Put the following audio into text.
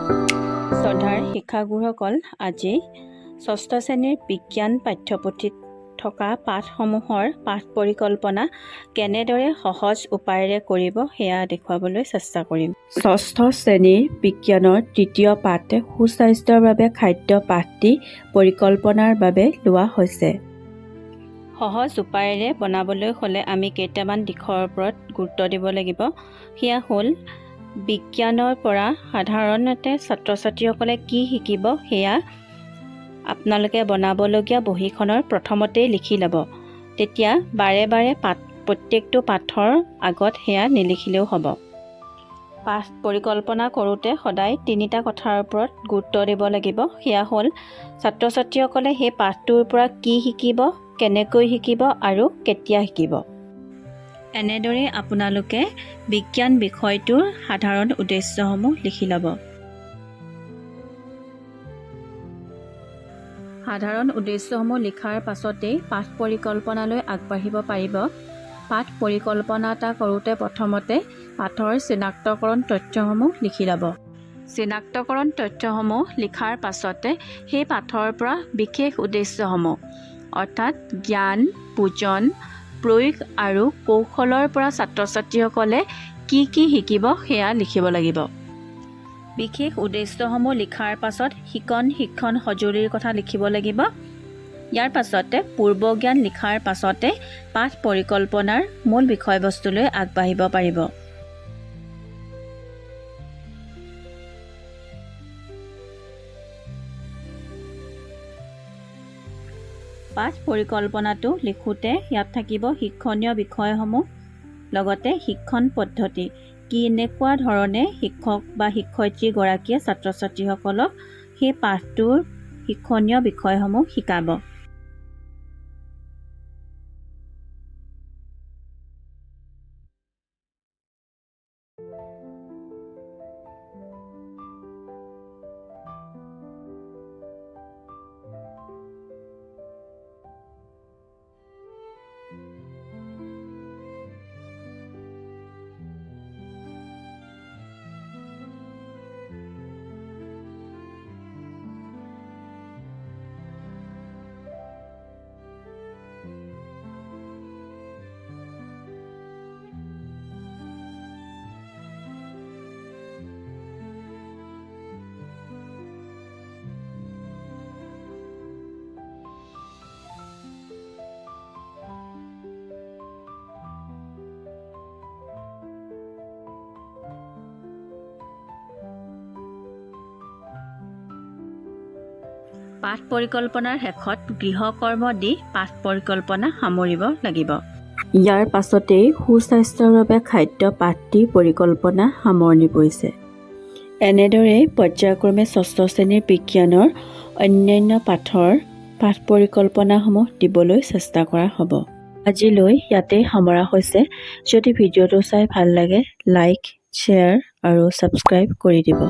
শ্ৰদ্ধাৰ শিক্ষাগুৰুসকল, আজি ষষ্ঠ শ্ৰেণীৰ বিজ্ঞান পাঠ্যপুথিত থকা পাঠসমূহৰ পাঠ পৰিকল্পনা কেনেদৰে সহজ উপায়েৰে কৰিব সেয়া দেখুৱাবলৈ চেষ্টা কৰিম। ষষ্ঠ শ্ৰেণীৰ বিজ্ঞানৰ তৃতীয় পাঠ সুস্বাস্থ্যৰ বাবে খাদ্য পাঠটি পৰিকল্পনাৰ বাবে লোৱা হৈছে। সহজ উপায়েৰে বনাবলৈ হ'লে আমি কেইটামান দিশৰ ওপৰত গুৰুত্ব দিব লাগিব। সেয়া হ'ল বিজ্ঞানৰ পৰা সাধাৰণতে ছাত্ৰ ছাত্ৰীসকলে কি শিকিব সেয়া আপোনালোকে বনাবলগীয়া বহীখনৰ প্ৰথমতেই লিখি ল'ব। তেতিয়া বাৰে বাৰে প্ৰত্যেকটো পাঠৰ আগত সেয়া নিলিখিলেও হ'ব। পাঠ পৰিকল্পনা কৰোঁতে সদায় তিনিটা কথাৰ ওপৰত গুৰুত্ব দিব লাগিব। সেয়া হ'ল ছাত্ৰ ছাত্ৰীসকলে সেই পাঠটোৰ পৰা কি শিকিব, কেনেকৈ শিকিব আৰু কেতিয়া শিকিব। এনেদৰে আপোনালোকে বিজ্ঞান বিষয়টোৰ সাধাৰণ উদ্দেশ্যসমূহ লিখি ল'ব। সাধাৰণ উদ্দেশ্যসমূহ লিখাৰ পাছতেই পাঠ পৰিকল্পনালৈ আগবাঢ়িব পাৰিব। পাঠ পৰিকল্পনা এটা কৰোঁতে প্ৰথমতে পাঠৰ চিনাক্তকৰণ তথ্যসমূহ লিখি ল'ব। চিনাক্তকৰণ তথ্যসমূহ লিখাৰ পাছতে সেই পাঠৰ পৰা বিশেষ উদ্দেশ্যসমূহ অৰ্থাৎ জ্ঞান, বুজন, প্ৰয়োগ আৰু কৌশলৰ পৰা ছাত্ৰ ছাত্ৰীসকলে কি কি শিকিব সেয়া লিখিব লাগিব। বিশেষ উদ্দেশ্যসমূহ লিখাৰ পাছত শিক্ষণ সঁজুলিৰ কথা লিখিব লাগিব। ইয়াৰ পাছতে পূৰ্বজ্ঞান লিখাৰ পাছতে পাঠ পৰিকল্পনাৰ মূল বিষয়বস্তুলৈ আগবাঢ়িব পাৰিব। পাঠ পৰিকল্পনাটো লিখোঁতে ইয়াত থাকিব শিক্ষণীয় বিষয়সমূহ, লগতে শিক্ষণ পদ্ধতি, কেনেকুৱা ধৰণে শিক্ষক বা শিক্ষয়িত্ৰীগৰাকীয়ে ছাত্ৰ ছাত্ৰীসকলক সেই পাঠটোৰ শিক্ষণীয় বিষয়সমূহ শিকাব। পাঠ পৰিকল্পনাৰ শেষত গৃহকৰ্ম দি পাঠ পৰিকল্পনা সামৰিব লাগিব। ইয়াৰ পাছতেই সুস্বাস্থ্যৰ বাবে খাদ্য পাঠটি পৰিকল্পনা সামৰণি পৰিছে। এনেদৰে পৰ্যায়ক্ৰমে ষষ্ঠ শ্ৰেণীৰ বিজ্ঞানৰ অন্যান্য পাঠৰ পাঠ পৰিকল্পনাসমূহ দিবলৈ চেষ্টা কৰা হ'ব। আজিলৈ ইয়াতেই সামৰা হৈছে। যদি ভিডিঅ'টো চাই ভাল লাগে লাইক, শ্বেয়াৰ আৰু ছাবস্ক্ৰাইব কৰি দিব।